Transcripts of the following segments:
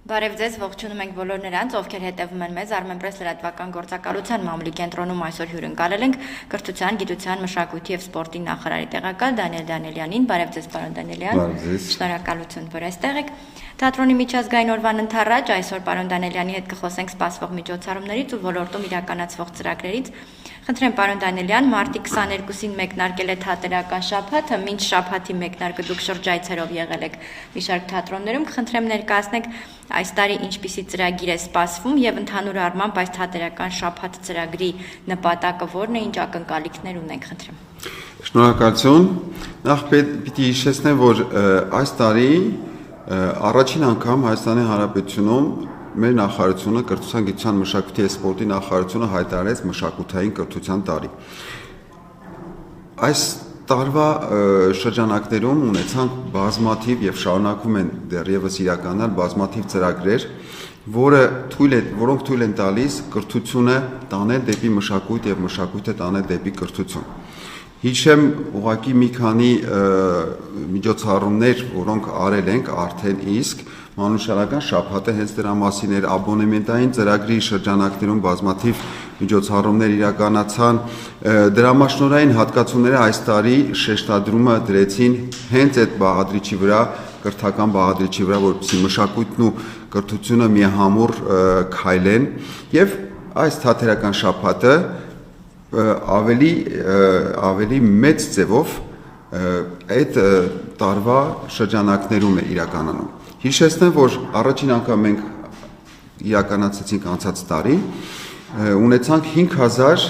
Բարև ձեզ, ողջունում ենք բոլոր նրանց, ովքեր հետևում են մեզ Armenpress լրատվական գործակալության մամուլի կենտրոնում այսօր հյուրընկալել ենք կրթության, գիտության, մշակույթի եւ սպորտի նախարարի տեղակալ Դանիել Դանիելյանին։ Բարև ձեզ, պարոն Դանիելյան։ Բարև ձեզ։ Շնորհակալություն, որ այստեղ եք։ Թատրոնի միջազգային օրվան ընթառաջ այսօր պարոն Դանիելյանի հետ կխոսենք սպասվող միջոցառումներից ու ոլորտում իրականացվող ծրագրերից։ Խնդրեմ պարոն Դանիելյան, մարտի 22-ին մեկնարկել է թատերական շաբաթը, մինչ շաբաթի մեկնարկը դուք շրջայցերով եղել եք մի շարք թատրոններում, խնդրեմ ներկայացնեք այս տարի ինչպիսի ծրագիր է սպասվում եւ ընդհանուր առմամբ այս թատերական շաբաթ ծրագրի նպատակը որն է, ինչ ակնկալիքներ ունենք, խնդրեմ։ Շնորհակալություն։ Նախ պիտի հիշեցնեմ, որ այս տարի առաջին անգամ Հայաստանի Հանրապետությունում մեր նախարարությունը կրթության, գիտության, մշակույթի եւ սպորտի նախարարությունը հայտարարեց մշակութային կրթության տարի։ Այս տարվա շրջանակներում ունեցանք բազմաթիվ եւ շարունակվում են դեռևս իրականալ բազմաթիվ ծրագրեր, որոնք թույլ են տալիս կրթությունը տանել դեպի մշակույթ եւ մշակույթը տանել դեպի կրթություն։ Հիշեմ ուղղակի մի քանի միջոցառումներ, որոնք արել ենք արդեն իսկ մանուշարական շաբաթը հենց դրա մասին էր, աբոնեմենտային ծրագրի շրջանակներում բազմաթիվ միջոցառումներ իրականացան, դրամաշնորհային հատկացումները այս տարի շեշտադրումը դրեցին հենց այդ բաղադրիչի վրա, կրթական բաղադրիչի վրա, որպեսզի մշակույթն ու կրթությունը միահամուռ քայլեն եւ այս թատերական շաբաթը ավելի մեծ ձևով այդ տարվա շրջանակներում է իրականանում։ Հիշեցնեմ, որ առաջին անգամ մենք իրականացրեցինք անցած տարի, ունեցանք 5000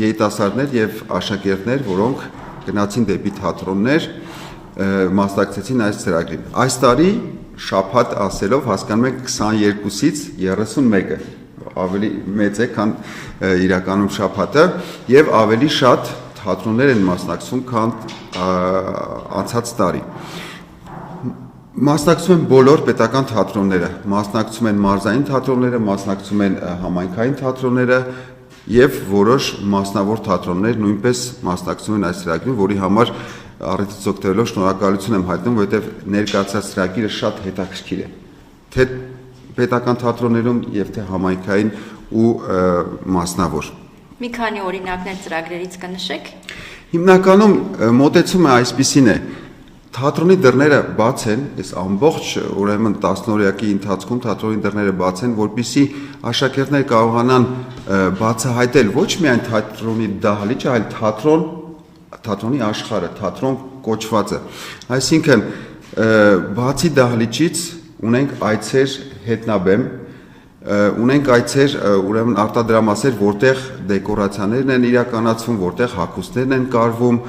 երիտասարդներ եւ աշակերտներ, որոնք գնացին դեպի թատրոններ, մասնակցեցին այս ծրագրին։ Այս տարի շաբաթ ասելով հասկանում ենք 22-ից 31-ը ավելի մեծ է, քան իրականում շաբաթը եւ ավելի շատ թատրոններ են մասնակցում, քան անցած տարի։ Մասնակցում են բոլոր պետական թատրոնները, մասնակցում են մարզային թատրոնները, մասնակցում են համայնքային թատրոնները եւ որոշ մասնավոր թատրոններ նույնպես մասնակցում են այս ծրագրին, որի համար առիթից օգտվելով շնորհակալություն եմ հայտնում, որովհետեւ ներկայացած ծրագիրը շատ հետաքրքիր է։ Թե պետական թատրոններում եւ թե համայնքային ու մասնավոր։ Մի քանի օրինակներ ծրագրերից կնշեք։ Հիմնականում մոտեցումը այսպիսին է. թատրոնի դռները բաց են, այս ամբողջ ուրեմն 10-օրյակի ընթացքում թատրոնի դռները բաց են, որպեսզի աշակերտները կարողանան բացահայտել ոչ միայն թատրոնի դահլիճը, այլ թատրոնի աշխարհը, թատրոն կոչվածը։ Այսինքն բացի դահլիճից ունենք այցեր հետնաբեմ, ունենք այցեր ուրեմն արտադրամասեր, որտեղ դեկորացիաներն են իրականացվում, որտեղ հագուստներն են կարվում,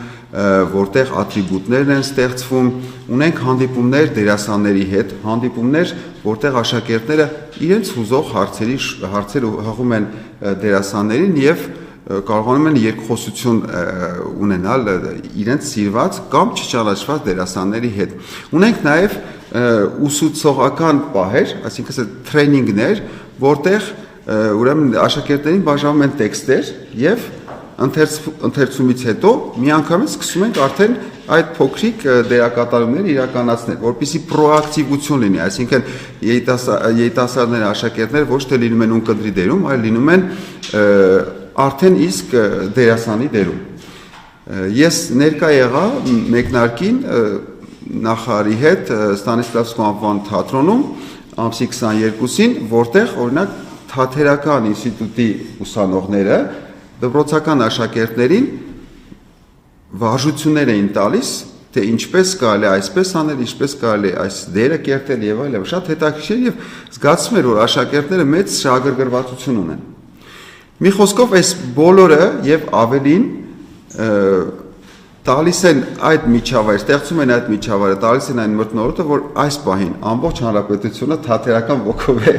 որտեղ ատրիբուտներն են ստեղծվում, ունենք հանդիպումներ դերասանների հետ, հանդիպումներ, որտեղ աշակերտները իրենց հուզող հարցեր հղում են դերասաններին եւ կարողանում են երկխոսություն ունենալ իրենց սիրված կամ չճանաչված դերասանների հետ։ Ունենք նաեւ ուսուցողական պահեր, այսինքն տրեյնինգներ, որտեղ ուրեմն աշակերտներին բաժանում են տեքստեր եւ ընթերցումից հետո միանգամից սկսում ենք արդեն այդ փոքրիկ դերակատարումները իրականացնել, որպեսզի պրոակտիվություն լինի, այսինքն երիտասարդները, աշակերտները ոչ թե լինում են ունկնդրի դերում, այլ լինում են արդեն իսկ դերասանի դերում։ Ես ներկա եղա մեկնարկին նախարարի հետ Ստանիսլավսկու անվան թատրոնում ամսի 22-ին, որտեղ օրինակ թատերական ինստիտուտի ուսանողները դպրոցական աշակերտներին վարժություններ էին տալիս, թե ինչպես կարելի է այսպես անել, ինչպես կարելի է այս դերը կերտել եւ այլն, շատ հետաքրքիր եւ զգացվում էր, որ աշակերտները մեծ շահագրգռվածություն ունեն։ Մի խոսքով այս բոլորը եւ ավելին տալիս են այդ միջավայր, ստեղծում են այդ միջավայրը, տալիս են այն մթնոլորտը, որ այս պահին ամբողջ հանրապետությունը թատերական ոգով է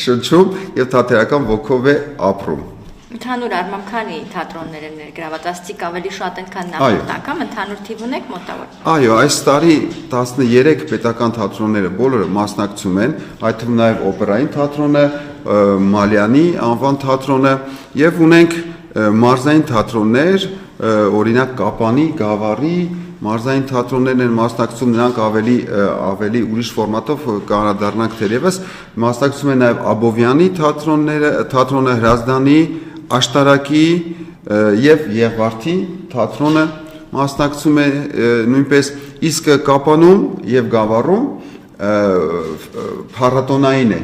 շնչում եւ թատերական ոգով է ապրում։ Ընդհանուր առմամբ քանի թատրոններ են ներգրաված, ասցիք ավելի շատ են, քան նախորդ անգամ, ընդհանուր թիվ ունեք մոտավոր։ Այո, այս տարի 13 պետական թատրոնները բոլորը մասնակցում են, այդ թվում նաեւ օպերային թատրոնը, Մալյանի անվան թատրոնը եւ ունենք մարզային թատրոններ, օրինակ Կապանի, Գավառի, մարզային թատրոններն են մասնակցում, նրանք ավելի ուրիշ ֆորմատով կանադառնանք թերևս, մասնակցում են նաև Աբովյանի թատրոնը, Հրազդանի, Աշտարակի եւ Եղվարդի թատրոնը մասնակցում է նույնպես, իսկ Կապանում եւ Գավառում փառատոնային է,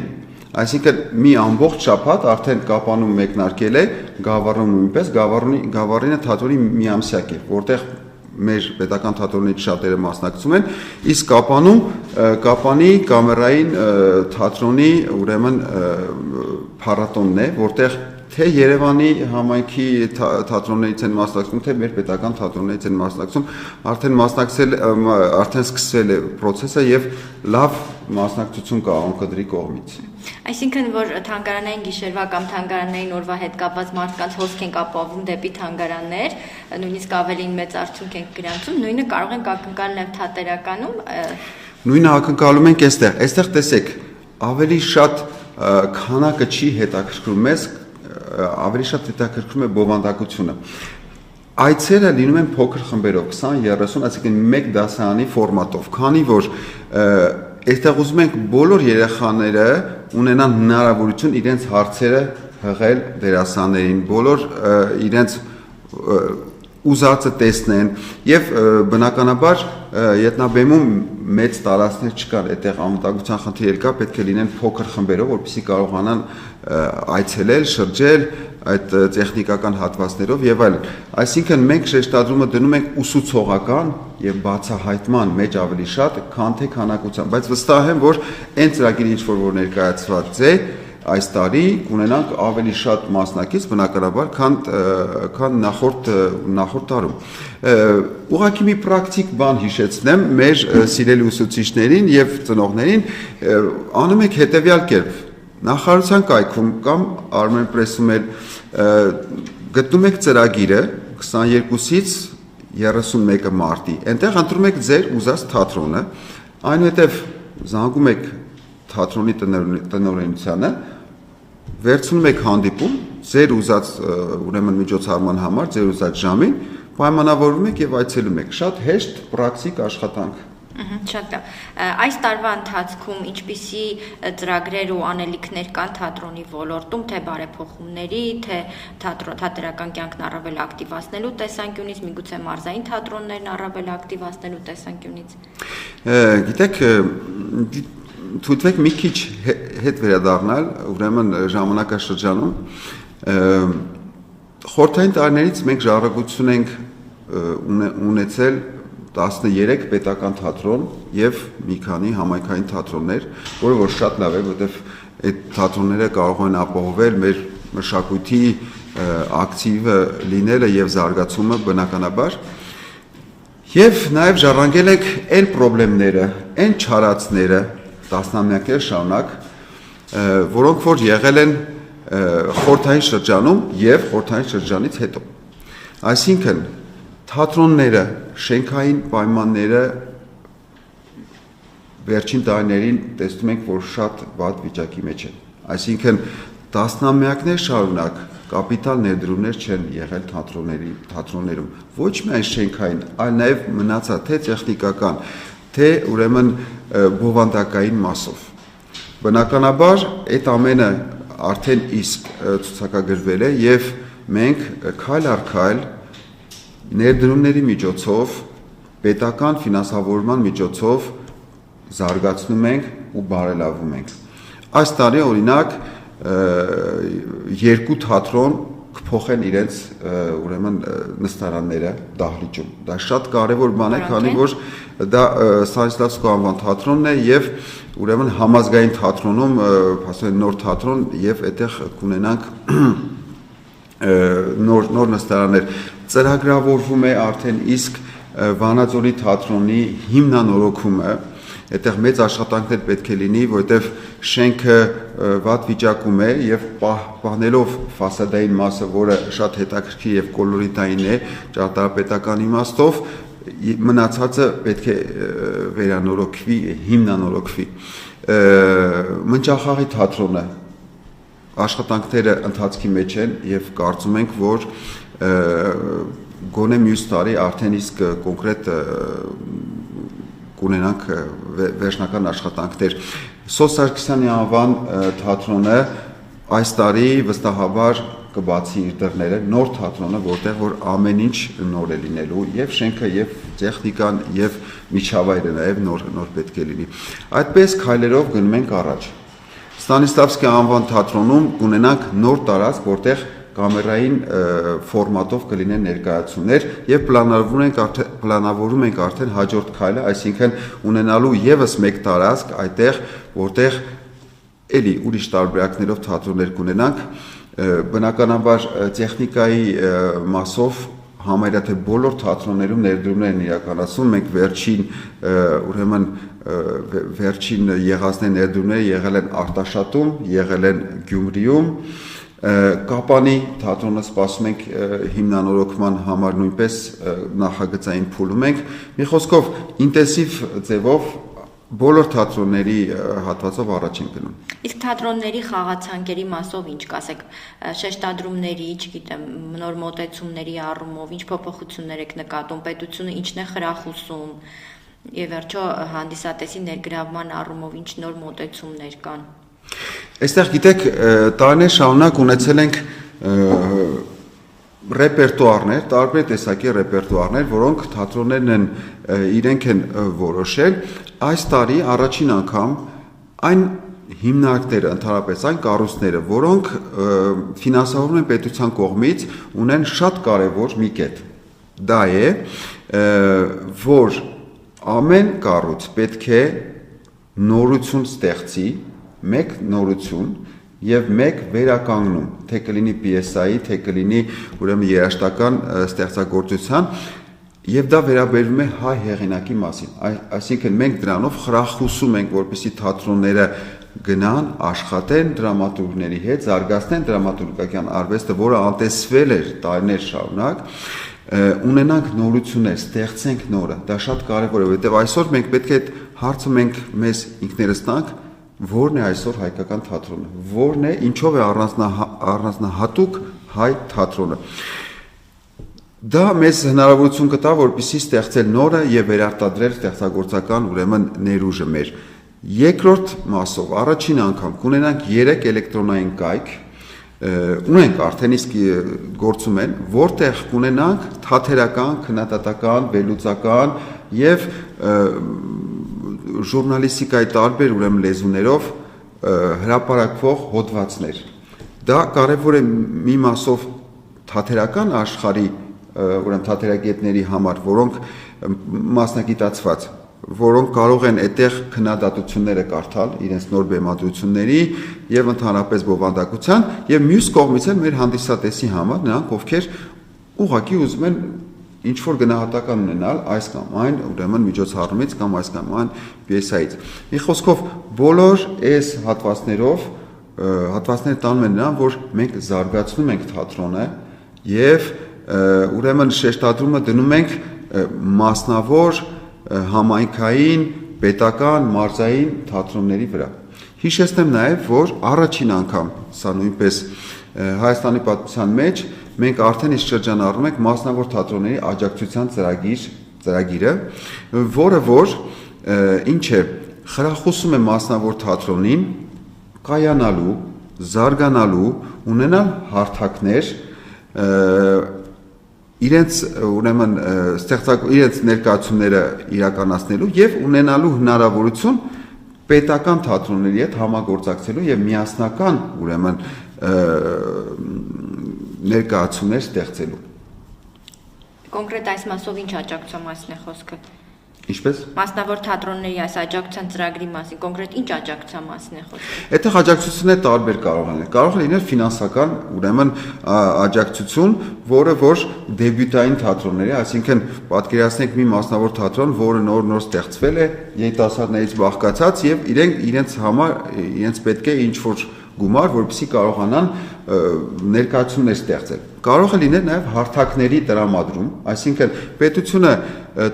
այսինքն մի ամբողջ շաբաթ արդեն Կապանում մեկնարկել է, Գավառում նույնպես, Գավառինը թատրոնի միամսյակ է, որտեղ մեր պետական թատրոններից շատերը մասնակցում են, իսկ Կապանում Կապանի կամերային թատրոնի ուրեմն փառատոնն է, որտեղ թե Երևանի համայնքի թատրոններից են մասնակցում, թե մեր պետական թատրոններից են մասնակցում, արդեն սկսվել է process-ը եւ լավ մասնակցություն կա անկադրի կողմից։ Այսինքն, որ թանգարանային գիշերվա կամ թանգարանային օրվա հետ կապված մարդկանց հոսք ենք ապահովում դեպի թանգարաններ, նույնիսկ ավելին մեծ արդյունք ենք գրանցում, նույնը կարող ենք ակնկալ նաև թատերականում։ Նույնը ակնկալում ենք այստեղ տեսեք, ավելի շատ քանակը չի հետաքրքրում մեզ, ավելի շատ հետաքրքրում է բովանդակությունը։ Այցերը լինում են փոքր խմբերով, 20-30, այսինքն մեկ դասարանի ֆորմատով, քանի որ այստեղ ուզում ենք բոլոր երեխաները ունենան հնարավորություն իրենց հարցերը հղել դերասաններին, բոլոր իրենց ուզածը տեսնեն եւ բնականաբար ետնաբեմում մեծ տարածքներ չկան, այդտեղ անվտանգության խնդիր կա, պետք է լինեն փոքր խմբերով, որպեսզի կարողանան այցելել, շրջել այդ տեխնիկական հատվածներով եւ այլն։ Այսինքն մենք շեշտադրումը դնում ենք ուսուցողական եւ բացահայտման մեջ ավելի շատ, քան թե քանակության, բայց վստահ եմ, որ այն ծրագիրը ինչ որ ներկայացված է այս տարի կունենանք ավելի շատ մասնակից բնականաբար, քան նախորդ տարում։ Ուղղակի մի պրակտիկ բան հիշեցնեմ մեր սիրելի ուսուցիչներին եւ ծնողներին, անում եք հետեւյալ կերպ։ Նախարարության կայքում կամ Armenpress-ում էլ գտնում եք ծրագիրը 22-ից 31 մարտի։ Այնտեղ ընտրում եք ձեր ուզած թատրոնը, այնուհետև զանգում եք թատրոնի տնօրինությանը, վերցնում եք հանդիպում ձեր ուզած ուրեմն միջոցառման համար, ձեր ուզած ժամին, պայմանավորվում եք եւ այցելում եք։ Շատ հեշտ պրակտիկ աշխատանք։ Շատ լավ։ Այս տարվա ընթացքում ինչպիսի ծրագրեր ու անելիքներ կան թատրոնի ոլորտում, թե բարեփոխումների, թե թատերական կյանքն առավել ակտիվացնելու տեսանկյունից, միգուցե մարզային թատրոններն առավել ակտիվացնելու տեսանկյունից։ Գիտեք, թույլտվեք մի քիչ հետ վերադառնալ, ուրեմն ժամանակաշրջանում խորհրդային տարիներից մենք ժառանգություն ենք ունեցել 13 պետական թատրոն եւ մի քանի համայնքային թատրոններ, որը որ շատ լավ է, որովհետեւ այդ թատրոնները կարող են ապահովել մեր մշակույթի ակտիվը լինելը եւ զարգացումը բնականաբար։ Եվ նաեւ ժառանգել ենք այն խնդիրները, այն չարացները տասնամյակներ շարունակ, որոնք որ եղել են խորհրդային շրջանում եւ խորհրդային շրջանից հետո։ Այսինքն թատրոնները, շենքային պայմանները վերջին տարիներին տեսնում ենք, որ շատ վատ վիճակի մեջ են։ Այսինքն տասնամյակներ շարունակ կապիտալ ներդրումներ չեն եղել թատրոններում, ոչ միայն շենքային, այլ նաև մնացած թե տեխնիկական, թե ուրեմն բովանդակային մասով։ Բնականաբար այդ ամենը արդեն իսկ ցուցակագրվել է եւ մենք քայլ առ քայլ ներդրումների միջոցով, պետական ֆինանսավորման միջոցով զարգացնում ենք ու բարելավում ենք։ Այս տարի օրինակ երկու թատրոն կփոխեն իրենց ուրեմն նստարանները դահլիճում։ Դա շատ կարևոր բան է, քանի որ դա Ստանիսլավսկու անվան թատրոնն է եւ ուրեմն համազգային թատրոնում, ասենք նոր թատրոն եւ այդտեղ կունենանք նոր նստարաններ։ Ծրագրավորվում է արդեն իսկ Վանաձորի թատրոնի հիմնանորոգումը, այդտեղ մեծ աշխատանքներ պետք է լինի, որովհետև շենքը վատ վիճակում է եւ պահպանելով ֆասադային մասը, որը շատ հետաքրքիր եւ կոլորիտային է, ճարտարապետական իմաստով, մնացածը պետք է վերանորոգվի, հիմնանորոգվի։ Մնճախաղի թատրոնը աշխատանքները ընթացքի մեջ են եւ կարծում ենք, որ գոնե մյուս տարի արդեն իսկ կոնկրետ կունենանք վերջնական աշխատանքներ։ Սոս Սարգսյանի անվան թատրոնը այս տարի վստահաբար կբացի իր դռները, նոր թատրոնը, որտեղ որ ամեն ինչ նոր է լինելու, եւ շենքը, եւ տեխնիկան, եւ միջավայրը նաեւ նոր պետք է լինի։ Այդպես քայլերով գնում ենք առաջ։ Ստանիսլավսկի անվան թատրոնում կունենանք նոր տարածք, որտեղ կամերային ֆորմատով կլինեն ներկայացումներ եւ պլանավորում ենք արդեն հաջորդ քայլը, այսինքն ունենալու եւս մեկ տարածք այդտեղ, որտեղ էլի ուրիշ տարբերակներով թատրոններ կունենանք, բնականաբար տեխնիկայի մասով համարյա թե բոլոր թատրոններում ներդրումներ են իրականացում, մենք վերջին եղածներ ներդրումները եղել են Արտաշատում, եղել են Գյումրիում, Կապանի թատրոնը սպասում ենք հիմնանորոգման համար նույնպես նախագծային փուլում ենք, մի խոսքով ինտենսիվ ձևով բոլոր թատրոնների հատվածով առաջ են գնում։ Իսկ թատրոնների խաղացանկերի մասով ինչ կասեք, շեշտադրումների, չգիտեմ, նոր մոտեցումների առումով ինչ փոփոխություններ եք նկատում, պետությունը ինչն է խրախուսում, եւ վերջո հանդիսատեսի ներգրավման առումով ինչ նոր մոտեցումներ կան։ Այստեղ գիտեք, տարիներ շարունակ ունեցել ենք ռեպերտուարներ, տարբեր տեսակի ռեպերտուարներ, որոնք թատրոններն իրենք են որոշել, այս տարի առաջին անգամ այն հիմնարկները, ընդհանրապես այն կառույցները, որոնք ֆինանսավորվում են պետության կողմից, ունեն շատ կարևոր մի կետ։ Դա է, որ ամեն կառույց պետք է նորություն ստեղծի, մեկ նորություն եւ մեկ վերականգնում, թե կլինի պիեսայի, թե կլինի ուրեմն երաժշտական ստեղծագործության, եւ դա վերաբերվում է հայ հեղինակի մասին։ Այսինքն մենք դրանով խրախուսում ենք, որպեսզի թատրոնները գնան, աշխատեն դրամատուրգների հետ, զարգացնեն դրամատուրգիական արվեստը, որը անտեսվել էր տարիներ շարունակ, ունենանք նորություններ, ստեղծենք նորը։ Դա շատ կարեւոր է, որովհետեւ այսօր մենք պետք է հարցը մենք մեզ ինքներս տանք, որն է այսօր հայկական թատրոնը, որն է, ինչով է առանձնահատուկ հայ թատրոնը։ Դա մեզ հնարավորություն կտա, որպեսզի ստեղծել նորը եւ վերարտադրել ստեղծագործական ուրեմն ներուժը մեր։ Երկրորդ մասով առաջին անգամ կունենանք 3 էլեկտրոնային կայք, ունենք արդեն իսկ գործում են, որտեղ կունենանք թատերական, քննադատական, վերլուծական եւ ժուրնալիստիկայի տարբեր ուրեմն լեզուներով հրապարակվող հոդվածներ։ Դա կարևոր է մի մասով թատերական աշխարհի ուրեմն թատերագետների համար, որոնք մասնագիտացված, որոնք կարող են այդտեղ քննադատությունները կարդալ իրենց նոր բեմադրությունների եւ ընդհանրապես բովանդակության եւ մյուս կողմից էլ մեր հանդիսատեսի համար նրանք ովքեր ուղղակի ուզում են ինչ որ գնահատական ունենալ այս կամ այն ուրեմն միջոցառումից կամ այս կամ այն պիեսայից։ Մի խոսքով բոլոր այս հատվածները տանում են նրան, որ մենք զարգացնում ենք թատրոնը եւ ուրեմն շեշտադրումը դնում ենք մասնավոր համայնքային, պետական, մարզային թատրոնների վրա։ Հիշեցնեմ նաեւ, որ առաջին անգամ, սա նույնպես Հայաստանի պատմության մեջ մենք արդեն իսկ շրջանառում ենք մասնավոր թատրոնների աջակցության ծրագիրը, որը որ ինչ է, խրախուսում է մասնավոր թատրոնին կայանալու, զարգանալու, ունենալ հարթակներ, իրենց ուրեմն իրենց ներկայացումները իրականացնելու եւ ունենալու հնարավորություն պետական թատրոնների հետ համագործակցելու եւ միասնական ուրեմն ներկայացումներ ստեղծելու։ Կոնկրետ այս մասով ինչ աջակցության մասին է խոսքը։ Ինչպես։ Մասնավոր թատրոնների այս աջակցության ծրագրի մասին, կոնկրետ ինչ աջակցության մասին է խոսքը։ Այդտեղ աջակցությունները տարբեր կարող են լինել։ Կարող է լինել ֆինանսական, ուրեմն աջակցություն, որը որ դեբյուտային թատրոնների, այսինքն պատկերացնեք մի մասնավոր թատրոն, որը նոր ստեղծվել է, երիտասարդներից բաղկացած եւ իրենց համար իրենց պետք է ինչ որ գումար, որպեսզի կարողանան ներկայացումներ ստեղծել։ Կարող է լինել նաև հարթակների տրամադրում, այսինքն պետությունը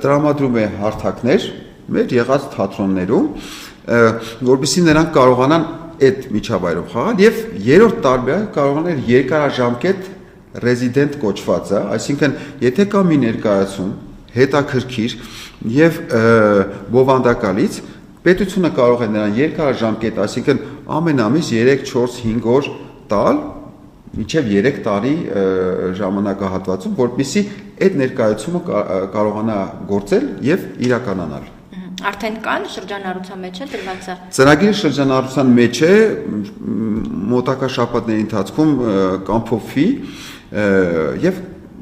տրամադրում է հարթակներ մեր եղած թատրոններում, որպեսզի նրանք կարողանան այդ միջավայրում խաղալ եւ երրորդ տարբերակը կարողանալ երկարաժամկետ ռեզիդենտ կոչվածը, այսինքն եթե կա մի ներկայացում հետաքրքիր եւ բովանդակալից, պետությունը կարող է նրան երկարաժամկետ, այսինքն ամեն ամիս 3-4-5 օր տալ մինչև 3 տարի ժամանակահատվածում, որպեսզի այդ ներկայացումը կարողանա գործել եւ իրականանալ։ Արդեն կան շրջանառության մեջ է դրվածը։ Ծրագիրը շրջանառության մեջ է, մոտակա շաբաթների ընթացքում կամփոփվի եւ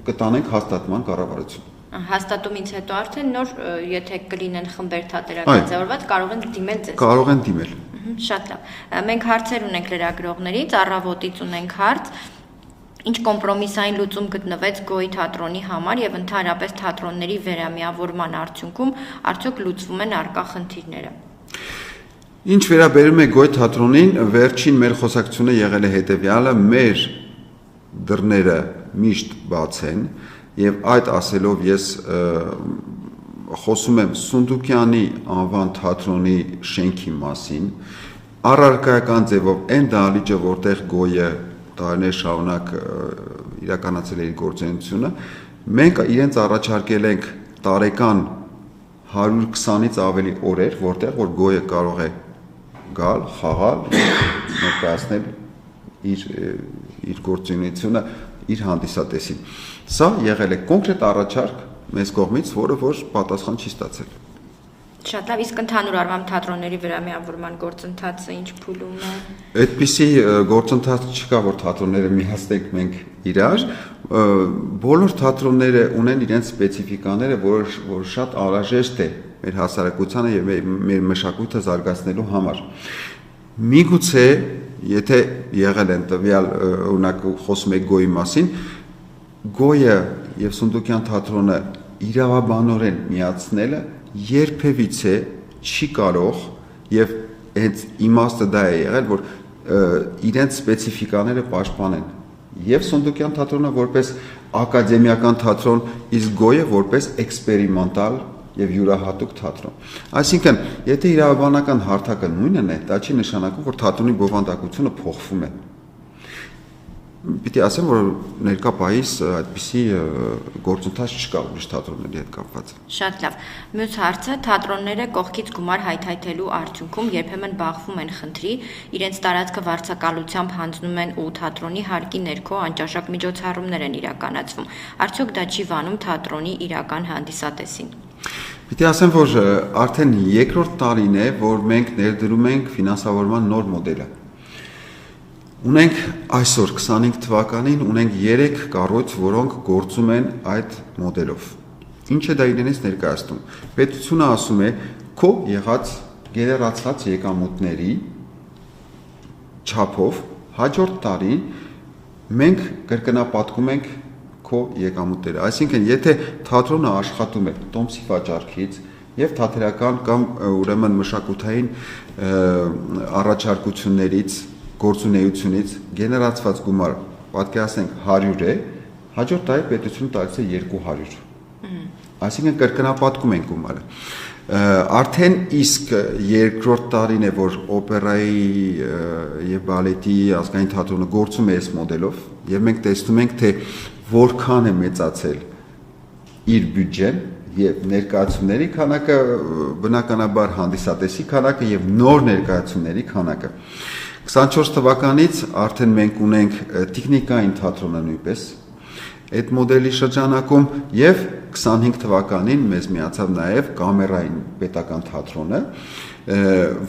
կտանենք հաստատման կառավարություն։ Հաստատումից հետո արդեն նոր, եթե կլինեն խմբեր թատերականձևորված, կարող են դիմել ձեզ։ Կարող են դիմել։ Շատ լավ։ Մենք հարցեր ունենք լրագրողներից, առավոտից ունենք հարց, ինչ կոմպրոմիսային լուծում գտնվեց Գոյի թատրոնի համար եւ ընդհանրապես թատրոնների վերամիավորման արդյունքում արդյոք լուծվում են առկա խնդիրները։ Ինչ վերաբերում է Գոյի թատրոնին, վերջին մեր խոսակցությունը եղել է հետեւյալը, մեր դռները միշտ բաց են եւ այդ ասելով ես խոսում եմ Սունդուկյանի անվան թատրոնի շենքի մասին, առարկայական ձևով այն դահլիճը, որտեղ Գոյը տարիներ շարունակ իրականացել է իր գործունեությունը, մենք իրենց առաջարկել ենք տարեկան 120-ից ավելի օրեր, որտեղ որ Գոյը կարող է գալ, խաղալ, ներկայացնել իր գործունեությունը իր հանդիսատեսին։ Սա եղել է կոնկրետ առաջարկ մեզ կողմից, որը որ պատասխան չի ստացել։ Շատ լավ, իսկ ընդհանուր առմամբ թատրոնների վերամիավորման գործընթացը ինչ փուլում է։ Այդպիսի գործընթաց չկա, որ թատրոնները միացնենք մենք իրար, բոլոր թատրոնները ունեն իրենց սպეციფիկաները, որ շատ անհրաժեշտ է մեր հասարակությանը եւ մեր մշակույթը զարգացնելու համար։ Միգուցե, եթե եղել են տվյալ օրինակ խոսում եք Գոյի մասին, Գոյը եւ Սունդուկյան թատրոնը իրավաբանորեն միացնելը երբևիցե չի կարող եւ հենց իմաստը դա է եղել, որ իրենց սպეციფիկաները պաշտպանեն եւ Սունդուկյան թատրոնը որպես ակադեմիական թատրոն, իսկ Գոյը որպես էքսպերիմենտալ եւ յուրահատուկ թատրոն։ Այսինքն, եթե իրավաբանական հարթակը նույնն է, դա չի նշանակում, որ թատրոնի բովանդակությունը փոխվում է։ Պիտի ասեմ, որ ներկա պահից այդպիսի գործընթաց չկա ուրիշ թատրոնների հետ կապված։ Շատ լավ։ Մյուս հարցը թատրոնները կողքից գումար հայթայթելու արդյունքում երբեմն բախվում են խնդրի, իրենց տարածքը վարձակալությամբ հանձնում են ու թատրոնի հարկի ներքո անճաշակ միջոցառումներ են իրականացվում։ Արդյոք դա չի վանում թատրոնի իրական հանդիսատեսին։ Պիտի ասեմ, որ արդեն երկրորդ տարին է, որ մենք ներդրում ենք ֆինանսավորման նոր մոդելը։ Ունենք այսօր 25 թվականին ունենք 3 կառույց, որոնք գործում են այդ մոդելով։ Ինչ է դա իրենից ներկայացնում։ Պետությունը ասում է, քո եղած գերացած եկամուտների չափով հաջորդ տարի մենք կրկնապատկում ենք քո եկամուտները։ Այսինքն, եթե թատրոնը աշխատում է տոմսի վաճառքից եւ թատերական կամ ուրեմն մշակութային առաջարկություններից գործունեությունից գեներացված գումար պատկերացնենք 100 է, հաջորդ տարի պետությունը տալիս է 200։ Այսինքն կրկնապատկում ենք գումարը։ Արդեն իսկ երկրորդ տարին է, որ օպերայի եւ բալետի ազգային թատրոնը գործում է այս մոդելով, եւ մենք տեսնում ենք, թե որքան է մեծացել իր բյուջեն եւ ներկայացումների քանակը, բնականաբար հանդիսատեսի քանակը եւ նոր ներկայացումների քանակը։ 24 թվականից արդեն մենք ունենք տեխնիկային թատրոնը նույնպես այդ մոդելի շրջանակում եւ 25 թվականին մեզ միացավ նաեւ կամերային պետական թատրոնը,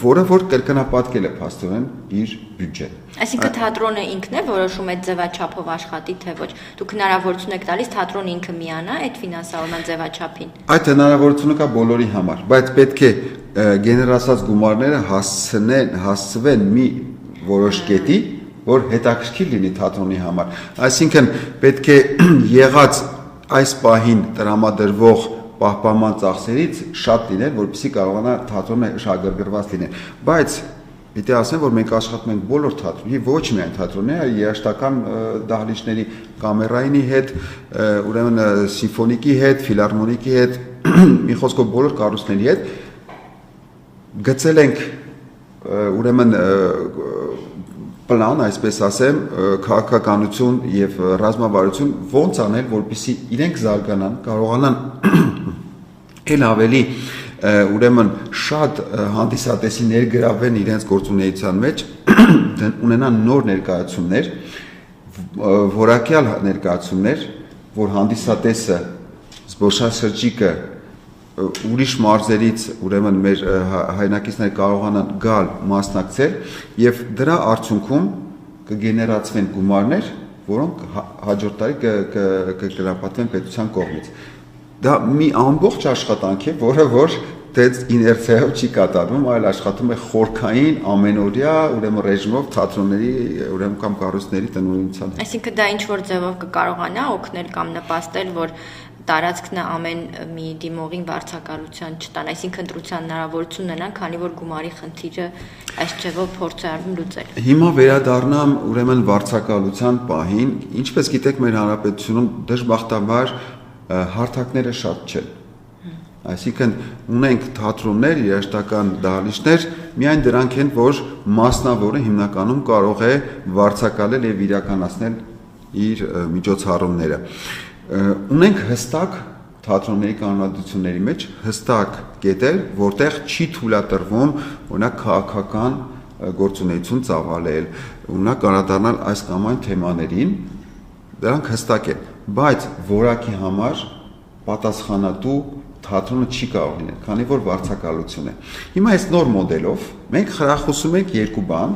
որը որ կրկնապատկել է փաստորեն իր բյուջեն։ Այսինքն թատրոնը ինքն է որոշում այդ ձևաչափով աշխատի թե ոչ։ Դուք հնարավորություն եք տալիս թատրոնը ինքը միանա այդ ֆինանսավորման ձևաչափին։ Այդ հնարավորությունը կա բոլորի համար, բայց պետք է գեներացած գումարները հասցվեն մի որոշ կետի, որ հետաքրքիր լինի թատրոնի համար։ Այսինքն պետք է եղած այս պահին տրամադրվող պահպանման ծախսերից շատ լինել, որպեսզի կարողանա թատրոնը շահագրգռված լինել։ Բայց պիտի ասեմ, որ մենք աշխատում ենք բոլոր թատրոնի, ոչ միայն թատրոնի, այլ երաժշտական դահլիճների կամերայինի հետ, ուրեմն սիմֆոնիկի հետ, ֆիլհարմոնիկի հետ, մի խոսքով բոլոր կառույցների հետ գծել ենք ուրեմն պլան, այսպես ասեմ, քաղաքականություն եւ ռազմավարություն ոնց անել, որպեսզի իրենք զարգանան, կարողանան ել ավելի ուրեմն շատ հանդիսատեսի ներգրավեն իրենց գործունեության մեջ, ունենան նոր ներկայացումներ, որակյալ ներկայացումներ, որ հանդիսատեսը, զբոսաշրջիկը ուրիշ մարզերից ուրեմն մեր հայրենակիցները կարողանան գալ մասնակցել եւ դրա արդյունքում կգեներացվեն գումարներ, որոնք հաջորդ տարի կգրապատվեն պետության կողմից։ Դա մի ամբողջ աշխատանք է, որը որ դες իներցիայով չի կատարվում, այլ աշխատում է խորքային ամենօրյա ուրեմն ռեժիմով թատրոնների ուրեմն կամ կառույցների տնօրինության։ Այսինքն դա ինչ որ ձևով կկարողանա օգնել կամ նպաստել, որ տարածքն ամեն մի դիմողին վարձակալության չտան, այսինքն ընտրության հնարավորություն ունենան, քանի որ գումարի խնդիրը այս ձևով փորձ է արվում լուծել։ Հիմա վերադառնամ ուրեմն վարձակալության պահին, ինչպես գիտեք, մեր հանրապետությունում դժբախտաբար հարթակները շատ չեն։ Այսինքն ունենք թատրոններ, երաժշտական դահլիճներ, միայն դրանք են, որ մասնավորը հիմնականում կարող է վարձակալել եւ իրականացնել իր միջոցառումները։ Ունենք հստակ թատրոնների կանոնադրությունների մեջ հստակ կետեր, որտեղ չի թույլատրվում օրինակ քաղաքական գործունեություն ծավալել, օրինակ անդրադառնալ այս կամ այն թեմաներին, դրանք հստակ են, բայց որակի համար պատասխանատու թատրոնը չի կարող լինել, քանի որ վարձակալություն է։ Հիմա այս նոր մոդելով մենք խրախուսում ենք երկու բան,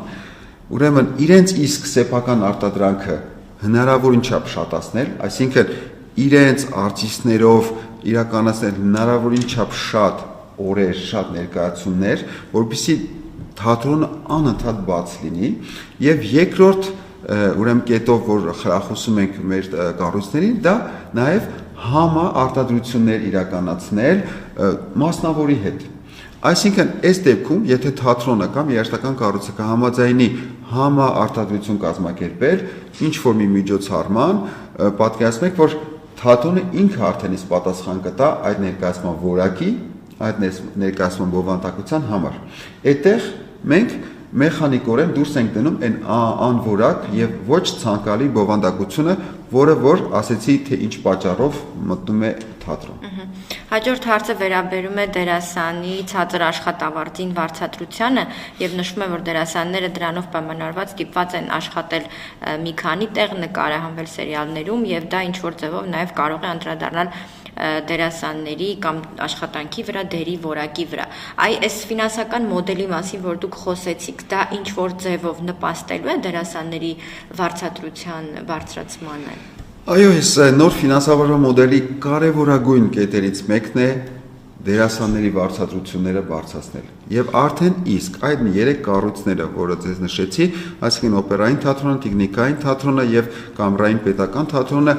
ուրեմն իրենց իսկ սեփական արտադրանքը հնարավորին չափ շատացնել, այսինքն իրենց արտիստներով իրականացնել հնարավորին չափ շատ օրեր, շատ ներկայացումներ, որպեսզի թատրոնը անընդհատ բաց լինի, եւ երկրորդ ուրեմն կետով, որ խրախուսում ենք մեր կառույցներին, դա նաեւ համաարտադրություններ իրականացնել մասնավորի հետ։ Այսինքն, այս դեպքում, եթե թատրոնը կամ երաժշտական կառույցը կհամաձայնի համաարտադրություն կազմակերպել, ինչ որ մի միջոցառման, պատկերացնեք, որ թատրոնը ինքը արդեն իսկ պատասխան կտա այդ ներկայացման որակի, այդ ներկայացման բովանդակության համար։ Այդտեղ մենք մեխանիկորեն դուրս ենք դնում այն անորակ եւ ոչ ցանկալի բովանդակությունը, որը որ ասեցի թե ինչ պատճառով մտնում է թատրոն։ Հաջորդ հարցը վերաբերում է դերասանի ցածր աշխատավարձին վարձատրությանը եւ նշվում է, որ դերասանները դրանով պայմանավորված ստիպված են աշխատել մի քանի տեղ, նկարահանվել սերիալներում եւ դա ինչ որ ձևով նաեւ կարող է անդրադառնալ դերասանների կամ աշխատանքի վրա, դերի որակի վրա։ Այս ֆինանսական մոդելի մասին, որ դուք խոսեցիք, դա ինչ որ ձևով նպաստելու է դերասանների վարձատրության բարձրացմանը։ Այո, այս նոր ֆինանսավորման մոդելի կարևորագույն կետերից մեկն է դերասանների վարձատրությունները բարձրացնել։ Եվ արդեն իսկ այդ 3 կառույցները, որը ձեզ նշեցի, այսինքն օպերային թատրոնը, տեխնիկային թատրոնը եւ կամերային պետական թատրոնը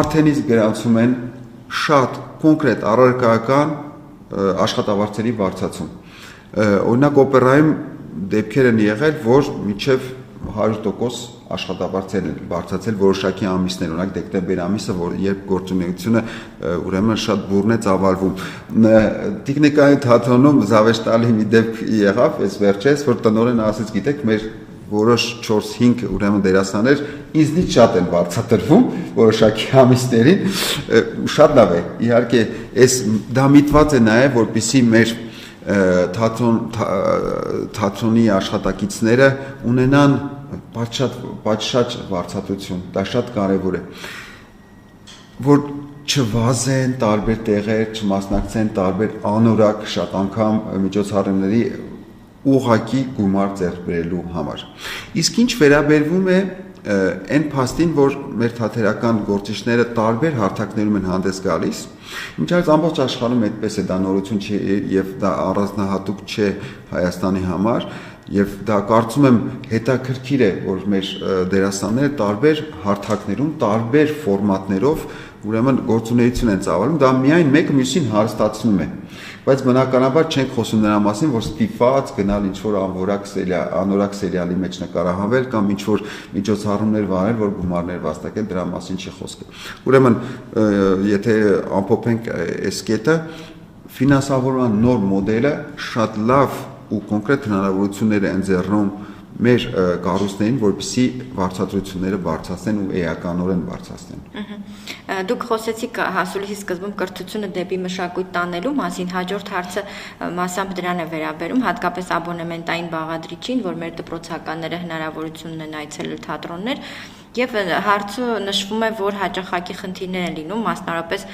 արդեն իսկ գրանցում են շատ կոնկրետ առարկայական աշխատավարձերի բարձրացում։ Օրինակ օպերայում դեպքեր են եղել, որ մինչև 100% աշխատավարձեր են բարձրացել որոշակի ամիսներ, օրինակ դեկտեմբեր ամիսը, որ երբ գործունեությունը ուրեմն շատ բուրն է ծավալվում։ Տեխնիկայի թատրոնում զավեշտալի մի դեպք եղավ, այս վերջերս, որ տնօրենը ասեց, գիտեք, մեր որոշ 4-5 ուրեմն դերասաններ ինձնից շատ են վարձատրվում որոշակի ամիսներին, շատ լավ է։ Իհարկե, դա միտված է նաև, որպեսզի մեր թատրոնի աշխատակիցները ունենան պատշաճ վարձատրություն, դա շատ կարևոր է, որ չվազեն տարբեր տեղեր, չմասնակցեն տարբեր անորակ շատ անգամ միջոցառումների ուղղակի գումար ձեռք բերելու համար։ Իսկ ինչ վերաբերվում է այն փաստին, որ մեր թատերական գործիչները տարբեր հարթակներում են հանդես գալիս, մինչև ամբողջ աշխարհում այդպես է, դա նորություն չի եւ դա առանձնահատուկ չէ Հայաստանի համար, եւ դա կարծում եմ հետաքրքիր է, որ մեր դերասանները տարբեր հարթակներում, տարբեր ֆորմատներով ուրեմն գործունեություն են ծավալում, դա միայն մեկը մյուսին հարստացնում է։ Բայց բնականաբար չենք խոսում նրա մասին, որ ստիպված գնալ ինչ-որ անորակ սերիալի մեջ նկարահանվել կամ ինչ-որ միջոցառումներ վարել, որ գումարներ վաստակել, դրա մասին չի խոսքը։ Ուրեմն, եթե ամփոփենք այս կետը, ֆինանսավորման նոր մոդելը շատ լավ ու կոնկրետ հնարավորություններ է ընձեռնում մեր կառույցներին, որպեսզի վարձատրությունները բարձրացնեն ու էականորեն բարձրացնեն։ Դուք խոսեցիք հասուլիսի սկզբում կրթությունը դեպի մշակույթ տանելու մասին, հաջորդ հարցը մասամբ դրան է վերաբերում, հատկապես աբոնեմենտային բաղադրիչին, որ մեր դպրոցականները հնարավորություն ունեն այցելել թատրոններ, եւ հարցը նշվում է, որ հաճախակի խնդիրներ են լինում, մասնավորապես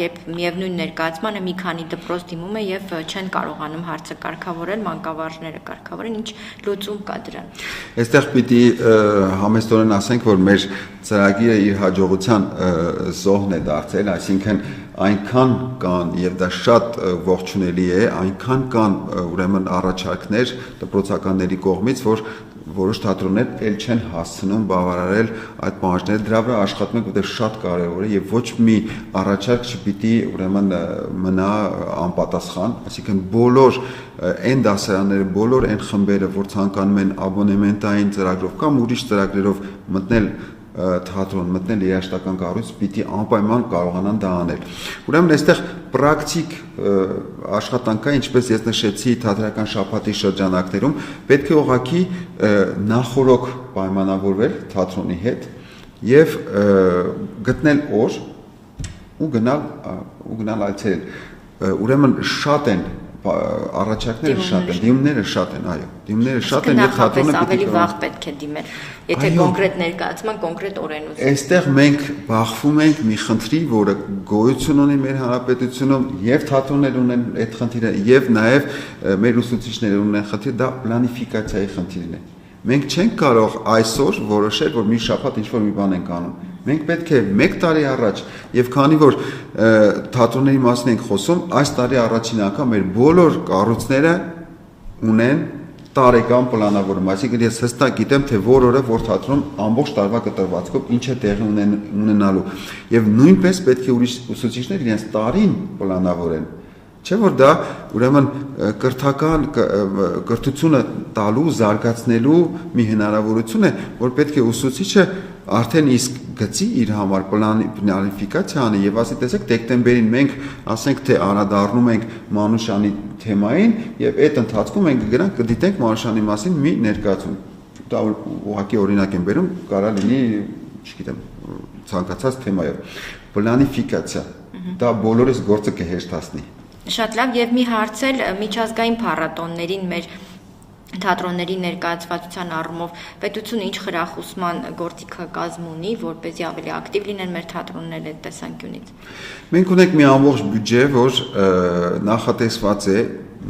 երբ միևնույն ներկայացմանը մի քանի դպրոց դիմում է եւ չեն կարողանում հարցը կարգավորել, մանկավարժները կարգավորեն, ինչ լուծում կա դրան։ Այստեղ պիտի համեստորեն ասենք, որ մեր ծրագիրը իր հաջողության զոհն է դարձել, այսինքն այնքան կան եւ դա շատ ողջունելի է, այնքան կան ուրեմն առաջարկներ դպրոցականների կողմից, որ որոշ թատրոններ էլ չեն հասցնում բավարարել այդ պահանջները, դրա վրա աշխատում ենք, որտեղ շատ կարևոր է եւ ոչ մի առաջարկ չպիտի ուրեմն մնա անպատասխան, այսինքն բոլոր այն դասարանները, բոլոր այն խմբերը, որ ցանկանում են աբոնեմենտային ծրագրով կամ ուրիշ ծրագրերով մտնել թատրոն, մտնել երաժշտական կառույց, պիտի անպայման կարողանան դա անել։ Ուրեմն այստեղ պրակտիկ աշխատանք կա, ինչպես ես նշեցի թատրական շաբաթի շրջանակներում, պետք է ուղղակի նախորոք պայմանավորվել թատրոնի հետ եւ գտնել օր ու գնալ այցելել։ Ուրեմն շատ են առաջարկները շատ են, դիմումները շատ են, այո, դիմումները շատ են եւ թատրոնը ավելի վաղ պետք է դիմել, եթե կոնկրետ ներկայացման կոնկրետ օր են ուզում։ Այստեղ մենք բախվում ենք մի խնդրի, որը գոյություն ունի մեր հանրապետությունում, եւ թատրոններ ունեն այդ խնդիրը, եւ նաեւ մեր ուսուցիչները ունեն խնդիր, դա պլանիֆիկացիայի խնդիրն է։ Մենք չենք կարող այսօր որոշել, որ մի շաբաթ ինչ-որ մի բան ենք անում։ Մենք պետք է 1 տարի առաջ, եւ քանի որ թատրոնների մասին ենք խոսում, այս տարի առաջին անգամ մեր բոլոր կառույցները ունեն տարեկան պլանավորում, այսինքն ես հստակ գիտեմ, թե որ օրը որ թատրոն ամբողջ տարվա կտրվածքով ինչ է տեղի ունենալու, եւ նույնպես պետք է ուրիշ ուսուցիչներ իրենց տարին պլանավորեն։ Չէ՞ որ դա ուրեմն կրթական կրթությունը տալու, զարգացնելու մի հնարավորություն է, որ պետք է ուսուցիչը արդեն իսկ գծի իր համար պլանիֆիկացիա անի եւ ասի տեսեք դեկտեմբերին մենք ասենք թե անդրադառնում ենք Մանուշյանի թեմային եւ այդ ընթացքում մենք գրանք կդիտենք Մանուշյանի մասին մի ներկայացում։ Դա ուղղակի օրինակ եմ բերում, կարա լինի, չգիտեմ, ցանկացած թեմայով։ Պլանիֆիկացիա։ Դա բոլորիս գործը կհեշտացնի։ Շատ լավ եւ մի հարց էլ միջազգային փառատոններին մեր թատրոնների ներկայացվածության առումով պետությունը ինչ խրախուսման գործիքը կազմ ունի, որպեսզի ավելի ակտիվ լինեն մեր թատրոնները այդ տեսանկյունից։ Մենք ունենք մի ամբողջ բյուջե, որ նախատեսված է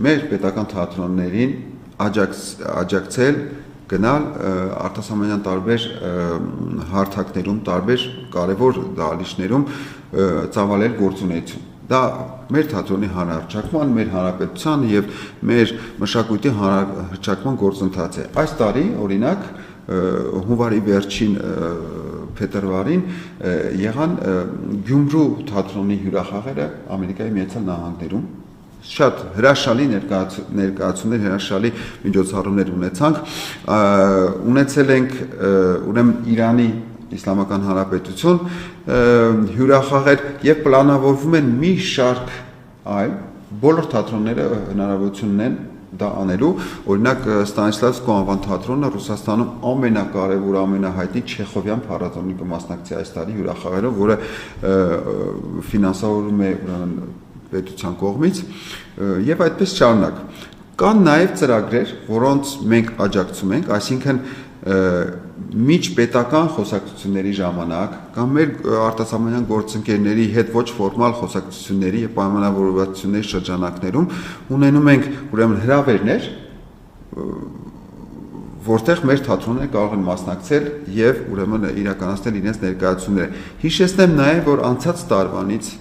մեր պետական թատրոններին աջակցել գնալ արտասահմանյան տարբեր հարթակներում, տարբեր կարևոր դահլիճներում ծավալել գործունեություն։ Դա մեր թատրոնի հանրահռչակման, մեր հանրապետության եւ մեր մշակույթի հանրահռչակման գործընթաց է։ Այս տարի, օրինակ, հունվարի վերջին փետրվարին եղան Գյումրու թատրոնի հյուրախաղերը Ամերիկայի Միացյալ Նահանգներում։ Շատ հրաշալի ներկայացումներ, հրաշալի միջոցառումներ ունեցանք։ Ունեցել ենք ուրեմն Իրանի Իսլամական Հանրապետություն հյուրախաղեր եւ պլանավորվում են մի շարք այլ բոլոր թատրոնները հնարավորություն ունեն դա անելու, օրինակ Ստանիսլավսկու անվան թատրոնը Ռուսաստանում ամենակարևոր, ամենահայտնի Չեխովյան փառատոնի կմասնակցի այս տարի հյուրախաղերով, որը ֆինանսավորվում է ուրեմն պետության կողմից եւ այդպես շարունակ։ Կան նաեւ ծրագրեր, որոնց մենք աջակցում ենք, այսինքն միջպետական խոսակցությունների ժամանակ կամ մեր արտասահմանյան գործընկերների հետ ոչ ֆորմալ խոսակցությունների եւ պայմանավորվածությունների շրջանակներում ունենում ենք ուրեմն հրավերներ, որտեղ մեր թատրոնները կարող են մասնակցել եւ ուրեմն իրականացնել իրենց ներկայացումները։ Հիշեցնեմ նաեւ, որ անցած տարվանից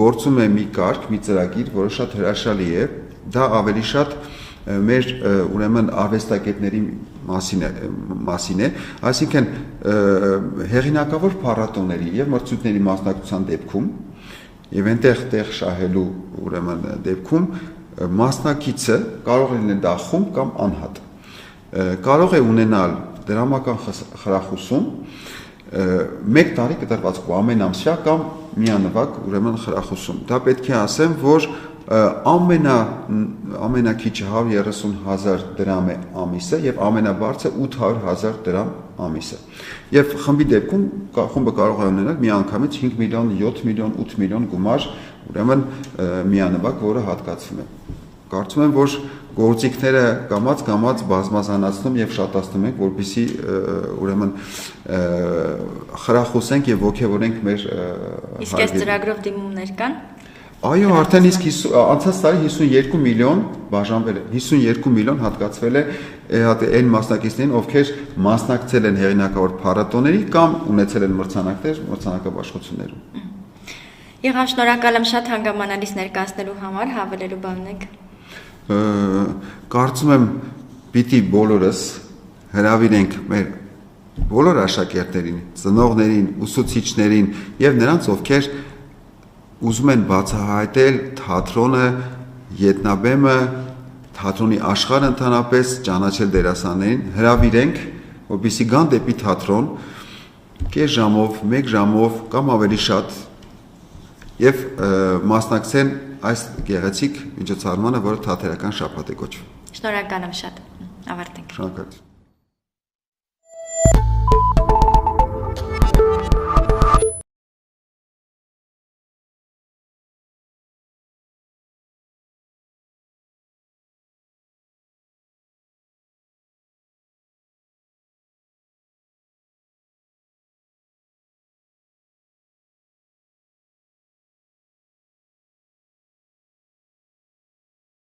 գործում է մի կարգ, մի ծրագիր, որը շատ հրաշալի է, դա ավելի շատ մեր ուրեմն արվեստագետների մասին է, այսինքն հեղինակավոր փառատոների եւ մրցույթների մասնակցության դեպքում եւ այնտեղ տեղ շահելու ուրեմն դեպքում մասնակիցը կարող է լինել դա խումբ կամ անհատ։ Կարող է ունենալ դրամական խրախուսում 1 տարի կտրվածքով ամեն ամսյա կամ միանվագ ուրեմն խրախուսում։ Դա պետք է ասեմ, որ ամենակիչը 130,000 դրամ է ամիսը եւ ամենաբարձրը 800,000 դրամ ամիսը։ Եվ խմբի դեպքում խումբը կարող է ունենալ միանգամից 5 միլիոն, 7 միլիոն, 8 միլիոն գումար, ուրեմն միանվագ, որը հատկացվում է։ Կարծում եմ, որ գործիքները կամաց բազմազանացնում եւ շատացնում ենք, որպեսզի ուրեմն խրախուսենք եւ ողջևորենք մեր Իսկ այս ծրագրով դիմումներ կան։ Այո, արդեն իսկ անցած տարի 52 միլիոն բաժանվել է, 52 միլիոն հատկացվել է այն մասնակիցներին, ովքեր մասնակցել են հեղինակավոր փառատոների կամ ունեցել են մրցանակաբաշխություններում։ Եղավ, շնորհակալ եմ շատ հանգամանալից ներկայացնելու համար, հավելելու բան եք։ Կարծում եմ պիտի բոլորս հրավիրենք մեր բոլոր աշակերտներին, ծնողներին, ուսուցիչներին եւ նրանց, ովքեր ուզում են բացահայտել թատրոնը, ետնաբեմը, թատրոնի աշխարհը ընդհանրապես ճանաչել դերասաններին, հրավիրենք, որպեսզի գան դեպի թատրոն, կես ժամով, 1 ժամով կամ ավելի շատ եւ մասնակցեն այս գեղեցիկ միջոցառմանը, որը թատերական շաբաթ է կոչվում։ Շնորհակալ եմ շատ։ Ավարտենք։ Շնորհակալ։